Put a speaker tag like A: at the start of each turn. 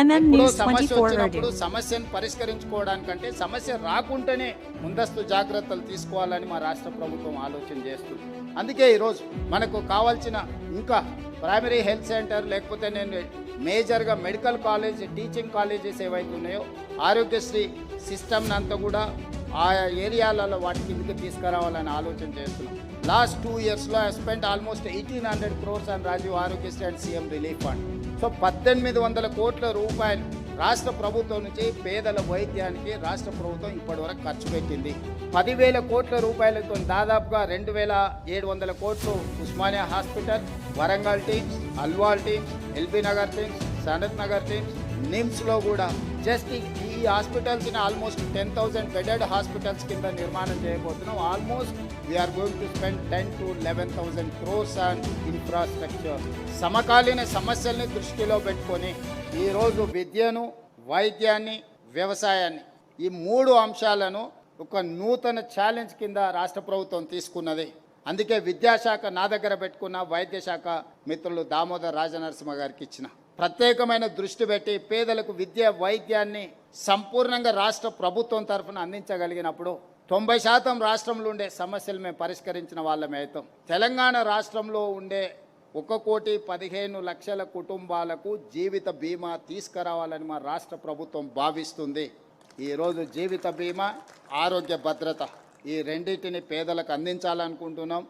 A: CNN News
B: సమస్య
A: 24
B: వచ్చినప్పుడు
A: radio.
B: సమస్యను పరిష్కరించుకోవడానికంటే సమస్య రాకుండానే ముందస్తు జాగ్రత్తలు తీసుకోవాలని మా రాష్ట్ర ప్రభుత్వం ఆలోచన చేస్తుంది. అందుకే ఈరోజు మనకు కావాల్సిన ఇంకా ప్రైమరీ హెల్త్ సెంటర్ లేకపోతే నేను మేజర్గా మెడికల్ కాలేజ్ టీచింగ్ కాలేజెస్ ఏవైతే ఉన్నాయో ఆరోగ్యశ్రీ సిస్టమ్ని అంతా కూడా ఆయా ఏరియాలలో వాటి కిందకి తీసుకురావాలని ఆలోచన చేస్తున్నాం. లాస్ట్ 2 yearsలో I spent almost 1800 crores on Rajiv Aarogyasri and CM relief fund. So 1800 కోట్ల రూపాయలు రాష్ట్ర ప్రభుత్వం నుంచి పేదల వైద్యానికి రాష్ట్ర ప్రభుత్వం ఇప్పటివరకు ఖర్చు పెట్టింది. 10,000 కోట్ల రూపాయలతో దాదాపుగా 2,700 కోట్లు Osmania hospital, Warangal TIMS, Alwal TIMS, LB Nagar TIMS, Sanath Nagar TIMS, నిమ్స్లో కూడా జస్ట్ ఈ హాస్పిటల్స్ని ఆల్మోస్ట్ 10,000 బెడెడ్ హాస్పిటల్స్ కింద నిర్మాణం చేయబోతున్నాం. Almost we are going to spend 10 to 11,000 crores on infrastructure. సమకాలీన సమస్యల్ని దృష్టిలో పెట్టుకొని ఈరోజు విద్యను, వైద్యాన్ని, వ్యవసాయాన్ని ఈ 3 అంశాలను ఒక నూతన ఛాలెంజ్ కింద రాష్ట్ర ప్రభుత్వం తీసుకున్నది. అందుకే విద్యాశాఖ నా దగ్గర పెట్టుకున్న, వైద్య శాఖ మిత్రులు దామోదర్ రాజనరసింహ గారికి ఇచ్చిన ప్రత్యేకమైన దృష్టి పెట్టి పేదలకు విద్య, వైద్యాన్ని సంపూర్ణంగా రాష్ట్ర ప్రభుత్వం తరఫున అందించగలిగినప్పుడు 90% రాష్ట్రంలో ఉండే సమస్యలు మేము పరిష్కరించిన వాళ్ళమే అవుతాం. తెలంగాణ రాష్ట్రంలో ఉండే 1,15,00,000 కుటుంబాలకు జీవిత బీమా తీసుకురావాలని మా రాష్ట్ర ప్రభుత్వం భావిస్తుంది. ఈరోజు జీవిత బీమా, ఆరోగ్య భద్రత ఈ రెండింటిని పేదలకు అందించాలనుకుంటున్నాం.